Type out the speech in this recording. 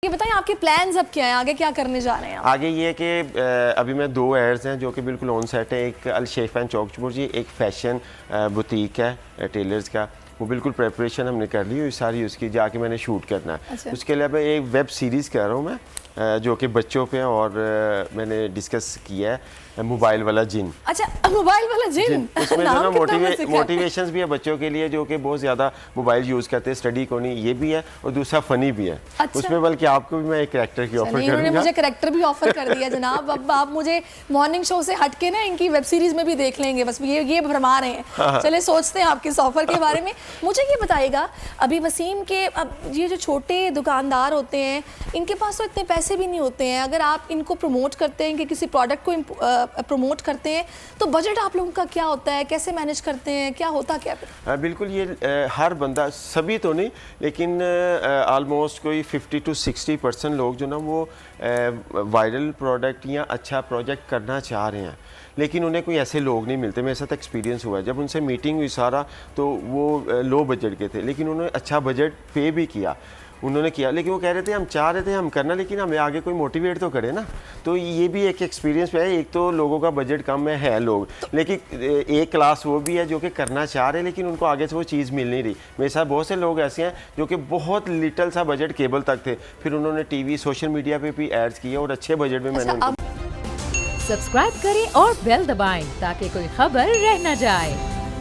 ये बताएं आपके प्लान्स अब क्या हैं, आगे क्या करने जा रहे हैं आप? आगे ये कि अभी मैं 2 एड्स हैं जो कि बिल्कुल ऑन सेट है। एक अल शेफान चौक जी, एक फैशन बुटीक है टेलर्स का, वो बिल्कुल प्रिपरेशन हमने कर ली हुई सारी, उसकी जाके मैंने शूट करना है। अच्छा। उसके अलावा एक वेब सीरीज़ कर रहा हूँ मैं जो कि बच्चों पे, और मैंने डिस्कस किया है मोबाइल वाला जिन। अच्छा, मोबाइल वाला जिन उसमें जो ना मोटिवेशंस भी है बच्चों के लिए जो कि बहुत ज़्यादा मोबाइल यूज़ करते हैं, स्टडी को नहीं, ये भी है और दूसरा फ़नी भी है। अच्छा। उसमें बल्कि आपको भी मैं एक कैरेक्टर की ऑफर करूंगा। उन्होंने मुझे कैरेक्टर भी ऑफर कर दिया जनाब। अब आप मुझे मॉर्निंग शो से हटके ना इनकी वेब सीरीज में भी देख लेंगे, बस ये भरमा रहे हैं। चले सोचते हैं आपके इस ऑफर के बारे में। मुझे ये बताइएगा, अभी वसीम के अब ये जो छोटे दुकानदार होते हैं इनके पास तो इतने पैसे भी नहीं होते हैं, अगर आप इनको प्रमोट करते हैं कि किसी प्रोडक्ट को प्रमोट करते हैं तो बजट आप लोगों का क्या होता है, कैसे मैनेज करते हैं, क्या होता क्या? बिल्कुल, ये हर बंदा, सभी तो नहीं लेकिन ऑलमोस्ट कोई 50 to 60% लोग जो ना वो वायरल प्रोडक्ट या अच्छा प्रोजेक्ट करना चाह रहे हैं, लेकिन उन्हें कोई ऐसे लोग नहीं मिलते। मेरे साथ एक्सपीरियंस हुआ है, जब उनसे मीटिंग हुई सारा तो वो लो बजट के थे, लेकिन उन्होंने अच्छा बजट पे भी किया, उन्होंने किया, लेकिन वो कह रहे थे हम चाह रहे थे हम करना, लेकिन हमें आगे कोई मोटिवेट तो करे ना। तो ये भी एक एक्सपीरियंस है। एक तो लोगों का बजट कम है लोग, लेकिन एक क्लास वो भी है जो कि करना चाह रहे हैं लेकिन उनको आगे से वो चीज़ मिल नहीं रही। मेरे साथ बहुत से लोग ऐसे हैं जो कि बहुत लिटल सा बजट केबल तक थे, फिर उन्होंने टीवी सोशल मीडिया पे भी एड्स किए और अच्छे बजट में मैंने सब्सक्राइब करें और बेल दबाएं ताकि कोई खबर रह न जाए।